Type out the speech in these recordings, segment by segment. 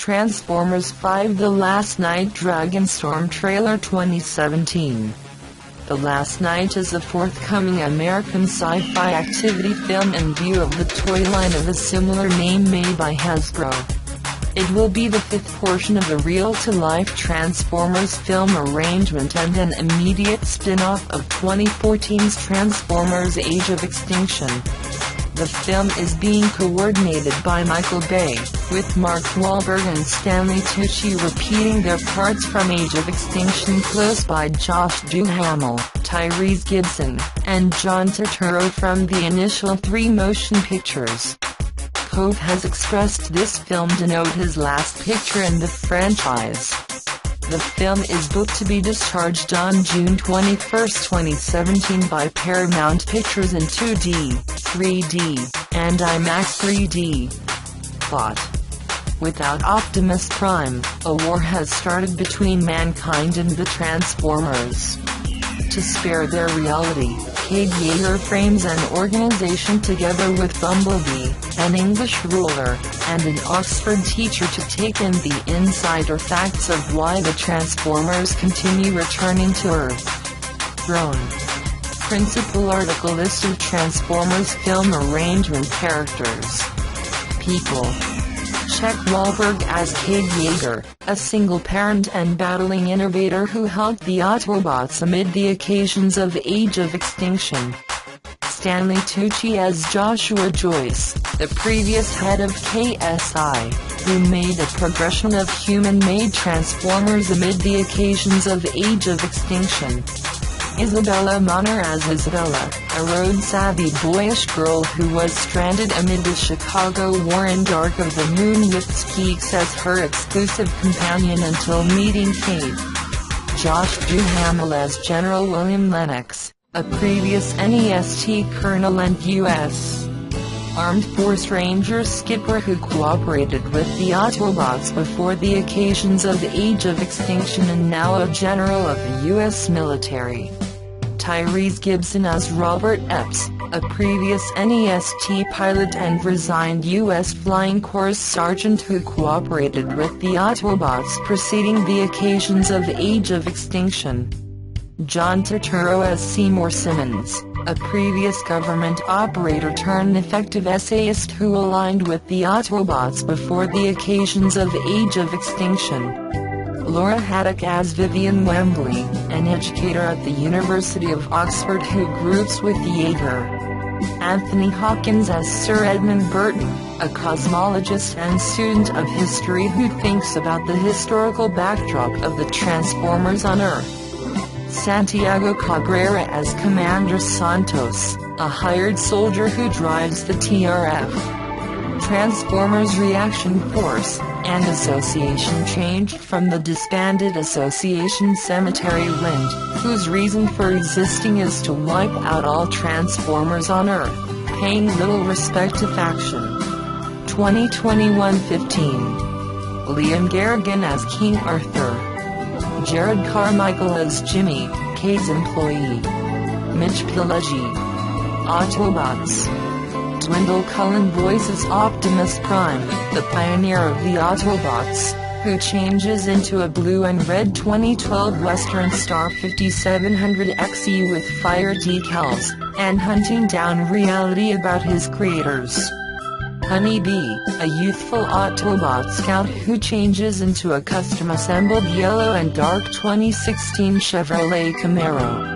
Transformers 5 The Last Night Dragonstorm Trailer 2017. The Last Night is a forthcoming American sci-fi activity film in view of the toy line of a similar name made by Hasbro. It will be the fifth portion of a real-to-life Transformers film arrangement and an immediate spin-off of 2014's Transformers Age of Extinction. The film is being coordinated by Michael Bay, with Mark Wahlberg and Stanley Tucci repeating their parts from Age of Extinction close by Josh Duhamel, Tyrese Gibson, and John Turturro from the initial 3 motion pictures. Cove has expressed this film denote his last picture in the franchise. The film is booked to be discharged on June 21, 2017 by Paramount Pictures in 2D, 3D, and IMAX 3D. Plot: without Optimus Prime, a war has started between mankind and the Transformers. To spare their reality, Cade Yeager frames an organization together with Bumblebee, an English ruler, and an Oxford teacher to take in the insider facts of why the Transformers continue returning to Earth. Grown. Principal article listed Transformers film arrangement characters. People. Check Wahlberg as Cade Yeager, a single parent and battling innovator who helped the Autobots amid the occasions of Age of Extinction. Stanley Tucci as Joshua Joyce, the previous head of KSI, who made a progression of human-made Transformers amid the occasions of Age of Extinction. Isabella Moner as Isabella, a road-savvy boyish girl who was stranded amid the Chicago war in Dark of the Moon with Skeeks as her exclusive companion until meeting Cade. Josh Duhamel as General William Lennox, a previous NEST colonel and U.S. Armed Force Ranger skipper who cooperated with the Autobots before the occasions of Age of Extinction and now a general of the U.S. military. Tyrese Gibson as Robert Epps, a previous NEST pilot and resigned U.S. Flying Corps sergeant who cooperated with the Autobots preceding the occasions of Age of Extinction. John Turturro as Seymour Simmons, a previous government operator turned effective essayist who aligned with the Autobots before the occasions of Age of Extinction. Laura Haddock as Vivian Wembley, an educator at the University of Oxford who groups with Yeager. Anthony Hopkins as Sir Edmund Burton, a cosmologist and student of history who thinks about the historical backdrop of the Transformers on Earth. Santiago Cabrera as Commander Santos, a hired soldier who drives the TRF. Transformers Reaction Force and Association changed from the disbanded Association Cemetery Wind, whose reason for existing is to wipe out all Transformers on Earth, paying little respect to faction. 2021-15. Liam Garrigan as King Arthur. Jared Carmichael as Jimmy, Cade's employee. Mitch Pileggi. Autobots. Dwindle Cullen voices Optimus Prime, the pioneer of the Autobots, who changes into a blue and red 2012 Western Star 5700XE with fire decals, and hunting down reality about his creators. Honeybee, a youthful Autobot scout who changes into a custom-assembled yellow and dark 2016 Chevrolet Camaro.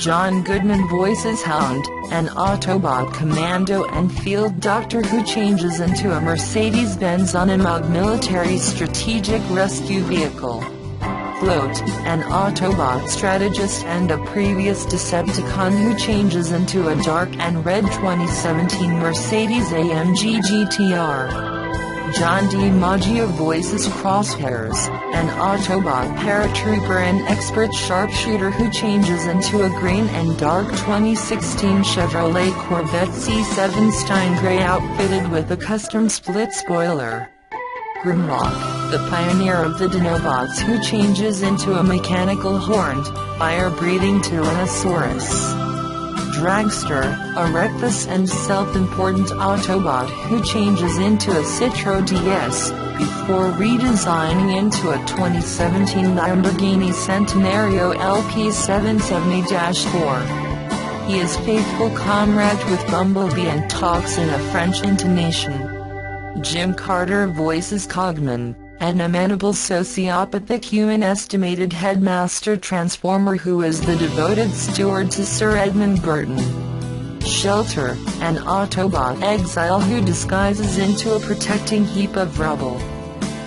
John Goodman voices Hound, an Autobot commando and field doctor who changes into a Mercedes-Benz Unimog military strategic rescue vehicle. Float, an Autobot strategist and a previous Decepticon who changes into a dark and red 2017 Mercedes-AMG GTR. John DiMaggio voices Crosshairs, an Autobot paratrooper and expert sharpshooter who changes into a green and dark 2016 Chevrolet Corvette C7 Stein Grey outfitted with a custom split spoiler. Grimlock, the pioneer of the Dinobots who changes into a mechanical horned, fire-breathing Tyrannosaurus. Dragster, a reckless and self-important Autobot who changes into a Citro DS, before redesigning into a 2017 Lamborghini Centenario LP770-4. He is faithful comrade with Bumblebee and talks in a French intonation. Jim Carter voices Cogman, an amenable sociopathic human estimated headmaster transformer who is the devoted steward to Sir Edmund Burton. Shelter, an Autobot exile who disguises into a protecting heap of rubble.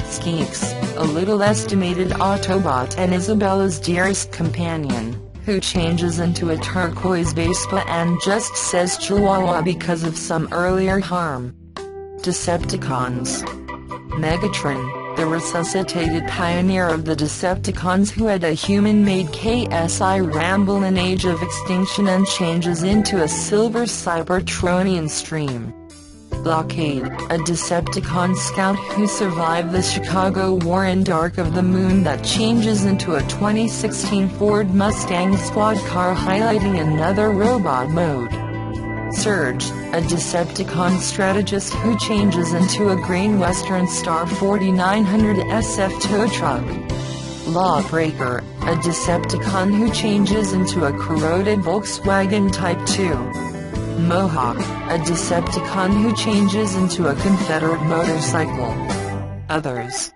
Skeeks, a little estimated Autobot and Isabella's dearest companion, who changes into a turquoise Vespa and just says Chihuahua because of some earlier harm. Decepticons. Megatron, the resuscitated pioneer of the Decepticons who had a human-made KSI Ramble in Age of Extinction and changes into a silver Cybertronian stream. Blockade, a Decepticon scout who survived the Chicago War in Dark of the Moon that changes into a 2016 Ford Mustang squad car highlighting another robot mode. Surge, a Decepticon strategist who changes into a green Western Star 4900 SF tow truck. Lawbreaker, a Decepticon who changes into a corroded Volkswagen Type 2. Mohawk, a Decepticon who changes into a Confederate motorcycle. Others.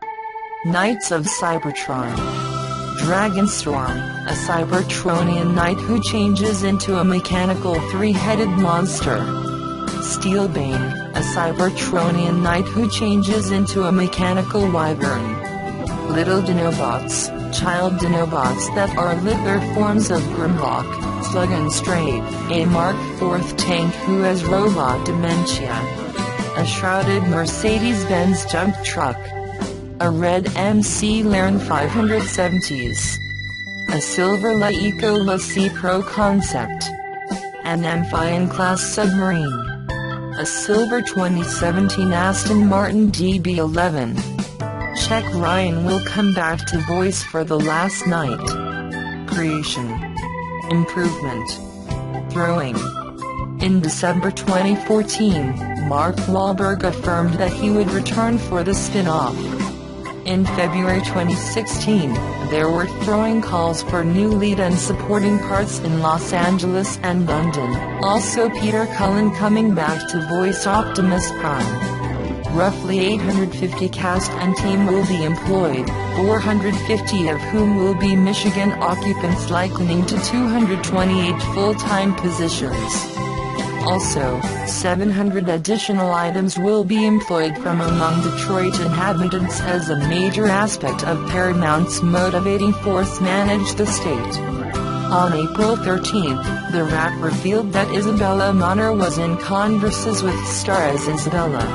Knights of Cybertron. Dragonstorm, a Cybertronian knight who changes into a mechanical three-headed monster. Steelbane, a Cybertronian knight who changes into a mechanical wyvern. Little Dinobots, child Dinobots that are littler forms of Grimlock, Slug and Stray, a Mark IV tank who has robot dementia. A shrouded Mercedes-Benz dump truck. A red MC Laren 570s. A silver La Eco La C Pro concept. An Amphion-class submarine. A silver 2017 Aston Martin DB11. Check Ryan will come back to voice for The Last Night. Creation. Improvement. Throwing. In December 2014, Mark Wahlberg affirmed that he would return for the spin-off. In February 2016, there were throwing calls for new lead and supporting parts in Los Angeles and London, also Peter Cullen coming back to voice Optimus Prime. Roughly 850 cast and team will be employed, 450 of whom will be Michigan occupants likening to 228 full-time positions. Also, 700 additional items will be employed from among Detroit inhabitants as a major aspect of Paramount's motivating force manage the state. On April 13, The Wrap revealed that Isabella Moner was in converses with star as Isabella.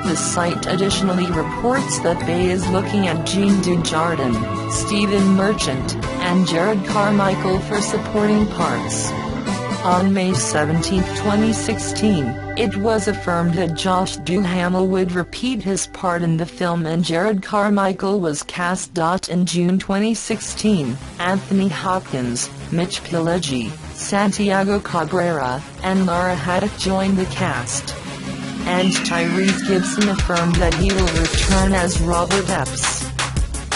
The site additionally reports that BAZ is looking at Jean Dujardin, Stephen Merchant, and Jared Carmichael for supporting parts. On May 17, 2016, it was affirmed that Josh Duhamel would repeat his part in the film and Jared Carmichael was cast. In June 2016, Anthony Hopkins, Mitch Pileggi, Santiago Cabrera, and Laura Haddock joined the cast. And Tyrese Gibson affirmed that he will return as Robert Epps.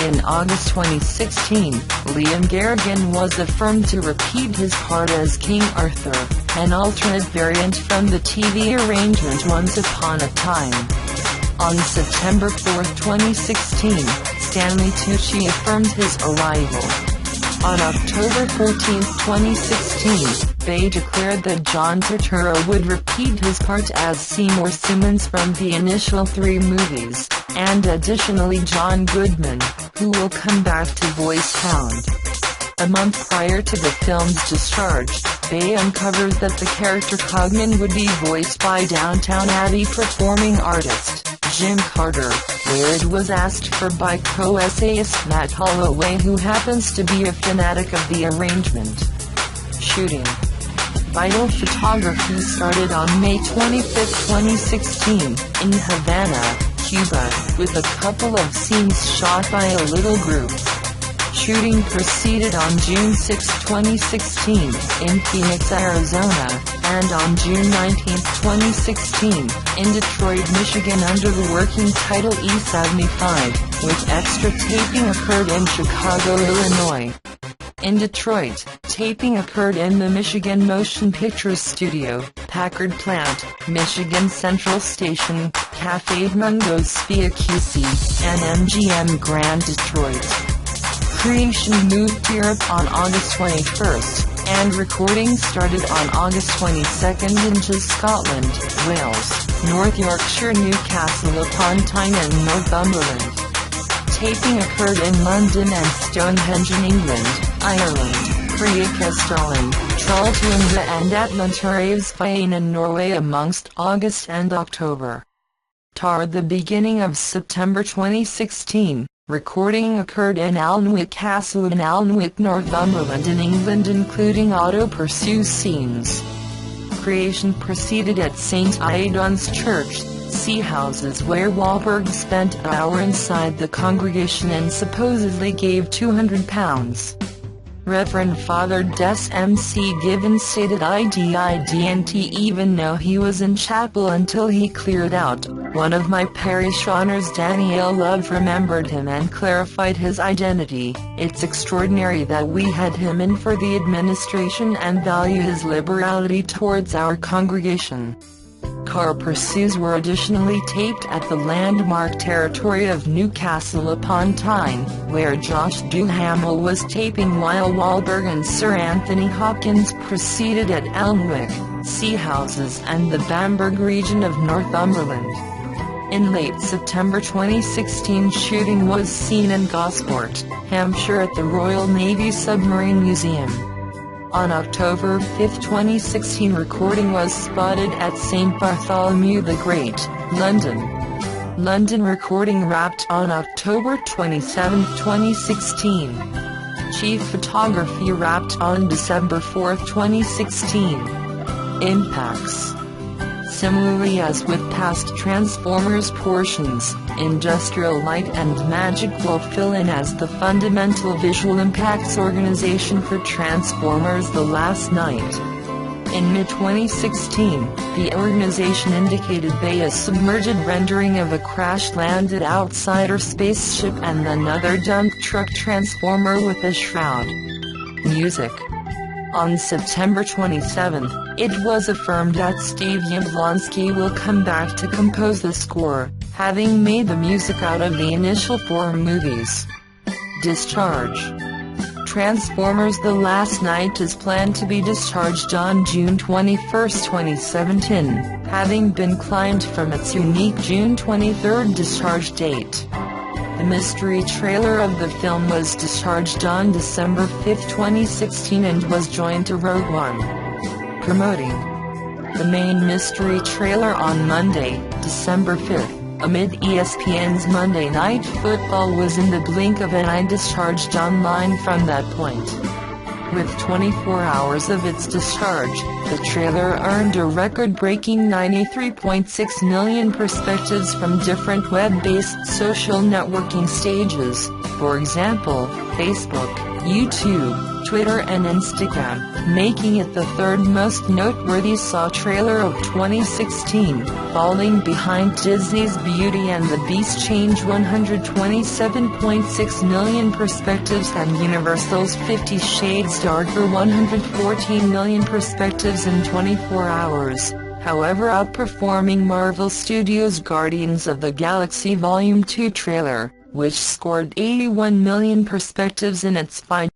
In August 2016, Liam Garrigan was affirmed to repeat his part as King Arthur, an alternate variant from the TV arrangement Once Upon a Time. On September 4, 2016, Stanley Tucci affirmed his arrival. On October 14, 2016, BAZ declared that John Turturro would repeat his part as Seymour Simmons from the initial 3 movies, and additionally John Goodman, who will come back to voice Hound. A month prior to the film's discharge, BAZ uncovers that the character Cogman would be voiced by Downtown Abbey performing artist Jim Carter, where it was asked for by co-essayist Matt Holloway, who happens to be a fanatic of the arrangement. Shooting. Vital photography started on May 25, 2016, in Havana, Cuba, with a couple of scenes shot by a little group. Shooting proceeded on June 6, 2016, in Phoenix, Arizona, and on June 19, 2016, in Detroit, Michigan under the working title E75, with extra taping occurred in Chicago, Illinois. In Detroit, taping occurred in the Michigan Motion Pictures Studio, Packard Plant, Michigan Central Station, Café Mungo's Spia QC, and MGM Grand Detroit. Creation moved to Europe on August 21st, and recording started on August 22nd into Scotland, Wales, North Yorkshire, Newcastle upon Tyne and Northumberland. Taping occurred in London and Stonehenge in England, Ireland, Preikestolen, Trolltunga and at Montereyvsveien in Norway amongst August and October. Toward the beginning of September 2016, recording occurred in Alnwick Castle in Alnwick, Northumberland in England, including auto pursue scenes. Creation proceeded at St. Aidan's Church, Sea Houses, where Wahlberg spent an hour inside the congregation and supposedly gave £200. Reverend Father Des MC Given stated, "I didn't even know he was in chapel until he cleared out. One of my parish honors, Danielle Love, remembered him and clarified his identity. It's extraordinary that we had him in for the administration and value his liberality towards our congregation." Car pursuits were additionally taped at the landmark territory of Newcastle upon Tyne, where Josh Duhamel was taping, while Wahlberg and Sir Anthony Hopkins proceeded at Alnwick, Sea Houses and the Bamberg region of Northumberland. In late September 2016, shooting was seen in Gosport, Hampshire at the Royal Navy Submarine Museum. On October 5, 2016, recording was spotted at St. Bartholomew the Great, London. London recording wrapped on October 27, 2016. Chief photography wrapped on December 4, 2016. Impacts. Similarly as with past Transformers portions, Industrial Light and Magic will fill in as the fundamental visual impacts organization for Transformers: The Last Night. In mid-2016, the organization indicated a submerged rendering of a crash-landed outsider spaceship and another dump truck transformer with a shroud. Music. On September 27, it was affirmed that Steve Jablonski will come back to compose the score, having made the music out of the initial 4 movies. Discharge. Transformers: The Last Night is planned to be discharged on June 21, 2017, having been climbed from its unique June 23 discharge date. The mystery trailer of the film was discharged on December 5, 2016 and was joined to Rogue One. Promoting the main mystery trailer on Monday, December 5, amid ESPN's Monday Night Football was in the blink of an eye discharged online from that point. With 24 hours of its discharge, the trailer earned a record-breaking 93.6 million perspectives from different web-based social networking stages, for example, Facebook, YouTube, Twitter and Instagram, making it the 3rd most noteworthy Saw trailer of 2016, falling behind Disney's Beauty and the Beast change 127.6 million perspectives and Universal's 50 Shades Darker 114 million perspectives in 24 hours, however outperforming Marvel Studios' Guardians of the Galaxy Volume 2 trailer, which scored 81 million perspectives in its 5